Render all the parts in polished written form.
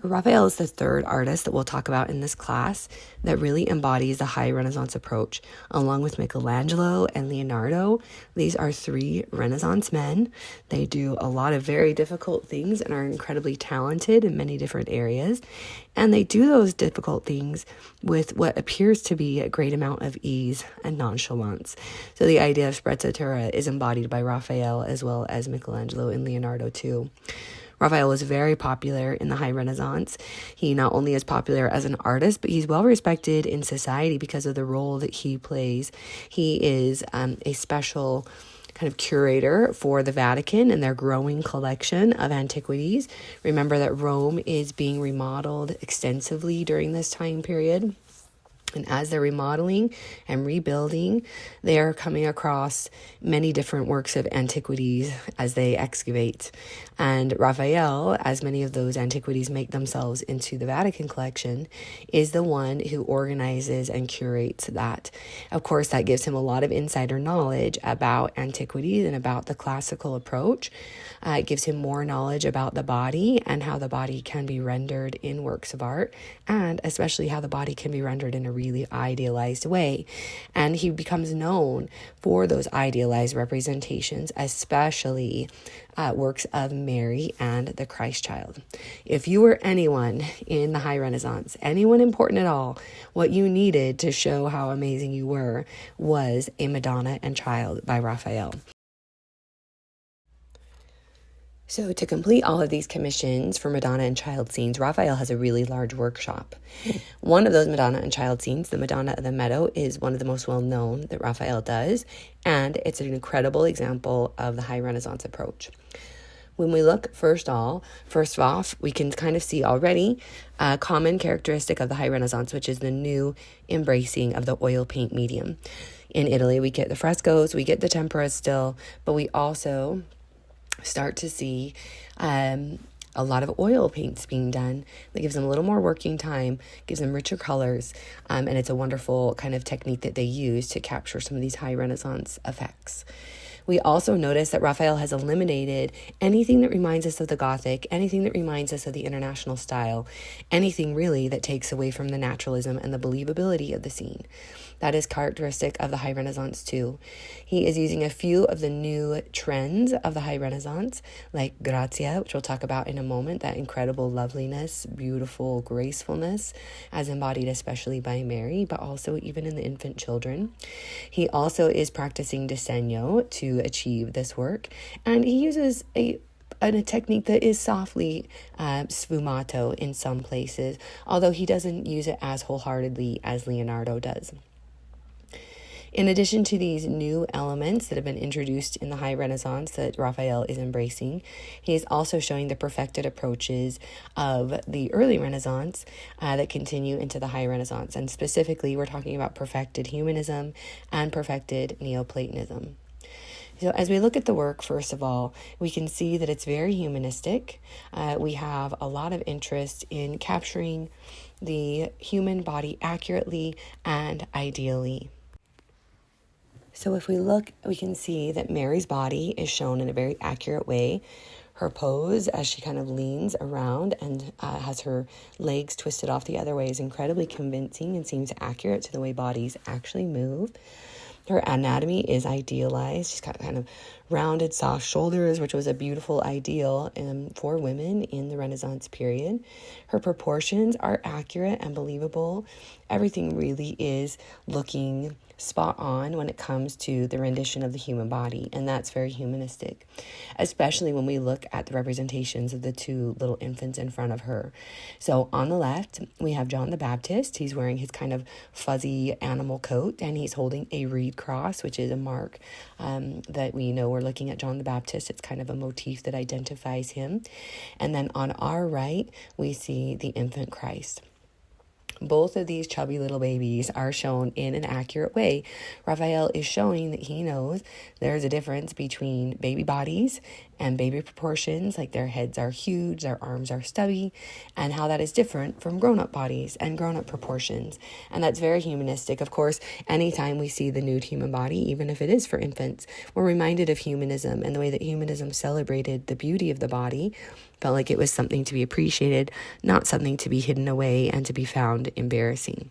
Raphael is the third artist that we'll talk about in this class that really embodies the high Renaissance approach, along with Michelangelo and Leonardo. These are three Renaissance men. They do a lot of very difficult things and are incredibly talented in many different areas. And they do those difficult things with what appears to be a great amount of ease and nonchalance. So the idea of sprezzatura is embodied by Raphael as well as Michelangelo and Leonardo too. Raphael was very popular in the High Renaissance. He not only is popular as an artist, but he's well respected in society because of the role that he plays. He is a special kind of curator for the Vatican and their growing collection of antiquities. Remember that Rome is being remodeled extensively during this time period. And as they're remodeling and rebuilding, they are coming across many different works of antiquities as they excavate. And Raphael, as many of those antiquities make themselves into the Vatican collection, is the one who organizes and curates that. Of course, that gives him a lot of insider knowledge about antiquities and about the classical approach. It gives him more knowledge about the body and how the body can be rendered in works of art, and especially how the body can be rendered in a really idealized way. And he becomes known for those idealized representations, especially works of Mary and the Christ child. If you were anyone in the High Renaissance, anyone important at all, what you needed to show how amazing you were was a Madonna and Child by Raphael. So to complete all of these commissions for Madonna and Child scenes, Raphael has a really large workshop. One of those Madonna and Child scenes, the Madonna of the Meadow, is one of the most well-known that Raphael does, and it's an incredible example of the High Renaissance approach. When we look first off, we can kind of see already a common characteristic of the High Renaissance, which is the new embracing of the oil paint medium. In Italy, we get the frescoes, we get the tempera still, but we also start to see a lot of oil paints being done. That gives them a little more working time, gives them richer colors, and it's a wonderful kind of technique that they use to capture some of these high Renaissance effects. We also notice that Raphael has eliminated anything that reminds us of the Gothic, anything that reminds us of the international style, anything really that takes away from the naturalism and the believability of the scene. That is characteristic of the High Renaissance too. He is using a few of the new trends of the High Renaissance, like grazia, which we'll talk about in a moment, that incredible loveliness, beautiful gracefulness, as embodied especially by Mary, but also even in the infant children. He also is practicing disegno to achieve this work, and he uses a technique that is softly sfumato in some places, although he doesn't use it as wholeheartedly as Leonardo does. In addition to these new elements that have been introduced in the High Renaissance that Raphael is embracing, he is also showing the perfected approaches of the early Renaissance that continue into the High Renaissance. And specifically, we're talking about perfected Humanism and perfected Neoplatonism. So as we look at the work, first of all, we can see that it's very humanistic. We have a lot of interest in capturing the human body accurately and ideally. So if we look, we can see that Mary's body is shown in a very accurate way. Her pose as she kind of leans around and has her legs twisted off the other way is incredibly convincing and seems accurate to the way bodies actually move. Her anatomy is idealized. She's got kind of rounded, soft shoulders, which was a beautiful ideal for women in the Renaissance period. Her proportions are accurate and believable. Everything really is looking spot on when it comes to the rendition of the human body, and that's very humanistic, especially when we look at the representations of the two little infants in front of her. So on the left, we have John the Baptist. He's wearing his kind of fuzzy animal coat, and he's holding a reed cross, which is a mark that we know we're looking at John the Baptist. It's kind of a motif that identifies him. And then on our right, we see the infant Christ. Both of these chubby little babies are shown in an accurate way. Raphael is showing that he knows there's a difference between baby bodies and baby proportions, like their heads are huge, their arms are stubby, and how that is different from grown-up bodies and grown-up proportions. And that's very humanistic. Of course, anytime we see the nude human body, even if it is for infants, we're reminded of humanism and the way that humanism celebrated the beauty of the body, felt like it was something to be appreciated, not something to be hidden away and to be found embarrassing.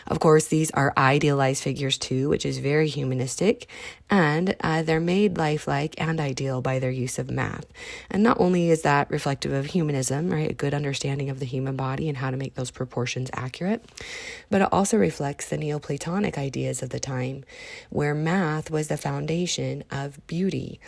Of course, these are idealized figures too, which is very humanistic, and they're made lifelike and ideal by their use of math. And not only is that reflective of humanism, right, a good understanding of the human body and how to make those proportions accurate, but it also reflects the Neoplatonic ideas of the time, where math was the foundation of beauty.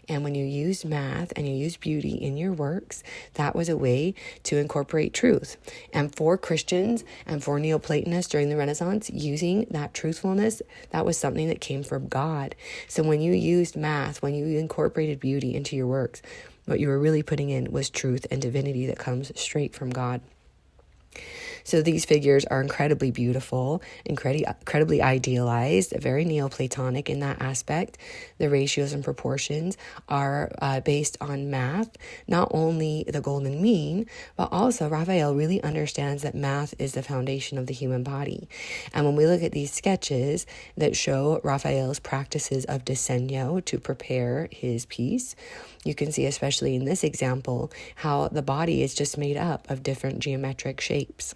And when you used math and you used beauty in your works, that was a way to incorporate truth. And for Christians and for Neoplatonists during the Renaissance, using that truthfulness, that was something that came from God. So when you used math, when you incorporated beauty into your works, what you were really putting in was truth and divinity that comes straight from God. So these figures are incredibly beautiful, incredibly idealized, very Neoplatonic in that aspect. The ratios and proportions are based on math, not only the golden mean, but also Raphael really understands that math is the foundation of the human body. And when we look at these sketches that show Raphael's practices of disegno to prepare his piece, you can see, especially in this example, how the body is just made up of different geometric shapes.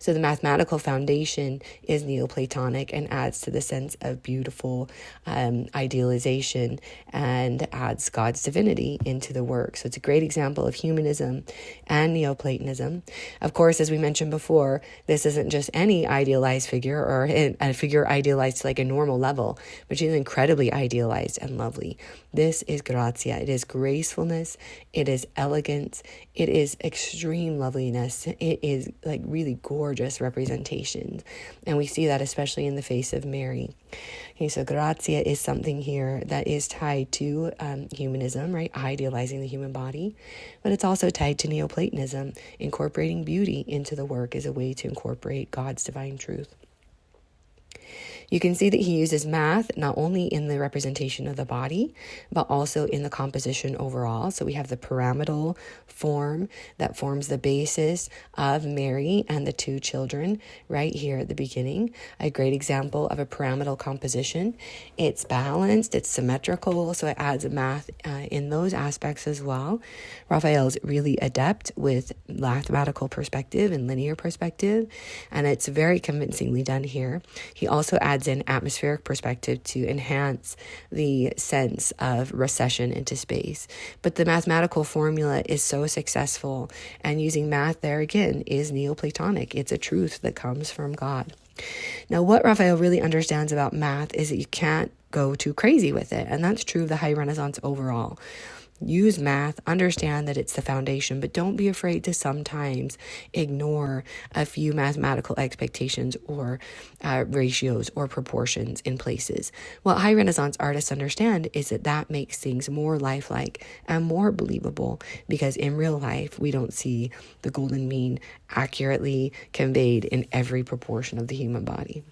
So the mathematical foundation is Neoplatonic and adds to the sense of beautiful idealization and adds God's divinity into the work. So it's a great example of humanism and Neoplatonism. Of course, as we mentioned before, this isn't just any idealized figure or a figure idealized to like a normal level, but she's incredibly idealized and lovely. This is grazia. It is gracefulness. It is elegance. It is extreme loveliness. It is like really gorgeous representations. And we see that especially in the face of Mary. Okay, so grazia is something here that is tied to humanism, right? Idealizing the human body. But it's also tied to Neoplatonism, incorporating beauty into the work as a way to incorporate God's divine truth. You can see that he uses math not only in the representation of the body, but also in the composition overall. So we have the pyramidal form that forms the basis of Mary and the two children right here at the beginning. A great example of a pyramidal composition. It's balanced, it's symmetrical, so it adds math in those aspects as well. Raphael's really adept with mathematical perspective and linear perspective, and it's very convincingly done here. He also adds in atmospheric perspective to enhance the sense of recession into space. But the mathematical formula is so successful, and using math there again is Neoplatonic. It's a truth that comes from God. Now, what Raphael really understands about math is that you can't go too crazy with it, and that's true of the High Renaissance overall. Use math, understand that it's the foundation, but don't be afraid to sometimes ignore a few mathematical expectations or ratios or proportions in places. What High Renaissance artists understand is that that makes things more lifelike and more believable, because in real life, we don't see the golden mean accurately conveyed in every proportion of the human body.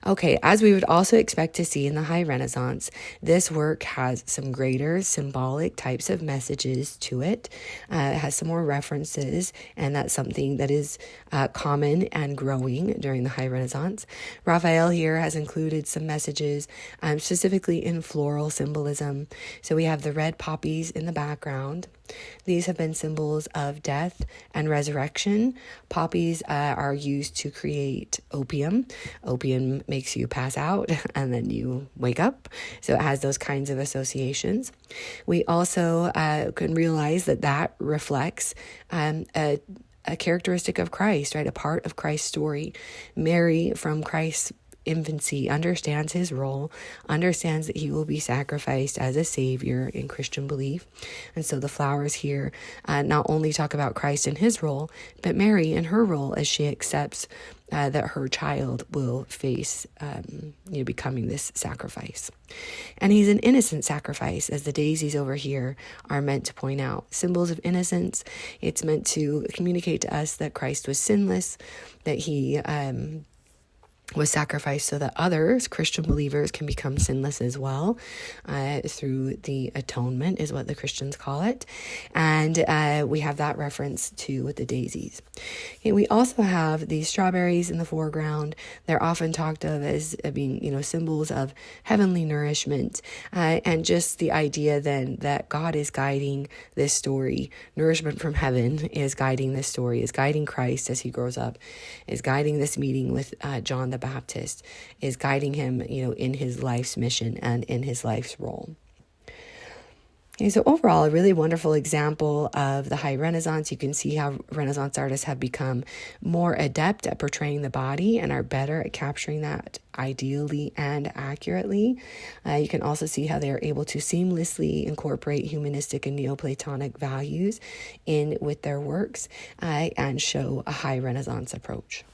Okay, as we would also expect to see in the High Renaissance, this work has some greater symbolic types of messages to it. It has some more references, and that's something that is common and growing during the High Renaissance. Raphael here has included some messages specifically in floral symbolism. So we have the red poppies in the background. These have been symbols of death and resurrection. Poppies are used to create opium. Opium makes you pass out and then you wake up. So it has those kinds of associations. We also can realize that that reflects a characteristic of Christ, right? A part of Christ's story. Mary, from Christ's infancy, understands his role, understands that he will be sacrificed as a savior in Christian belief. And so the flowers here not only talk about Christ and his role, but Mary and her role as she accepts that her child will face becoming this sacrifice. And he's an innocent sacrifice, as the daisies over here are meant to point out. Symbols of innocence. It's meant to communicate to us that Christ was sinless, that he was sacrificed so that others, Christian believers, can become sinless as well, through the atonement is what the Christians call it. And we have that reference too with the daisies. Okay, we also have these strawberries in the foreground. They're often talked of as being, symbols of heavenly nourishment, and just the idea then that God is guiding this story. Nourishment from heaven is guiding this story, is guiding Christ as he grows up, is guiding this meeting with John the Baptist, is guiding him, in his life's mission and in his life's role. Okay, so overall, a really wonderful example of the High Renaissance. You can see how Renaissance artists have become more adept at portraying the body and are better at capturing that ideally and accurately. You can also see how they are able to seamlessly incorporate humanistic and Neoplatonic values in with their works, and show a High Renaissance approach.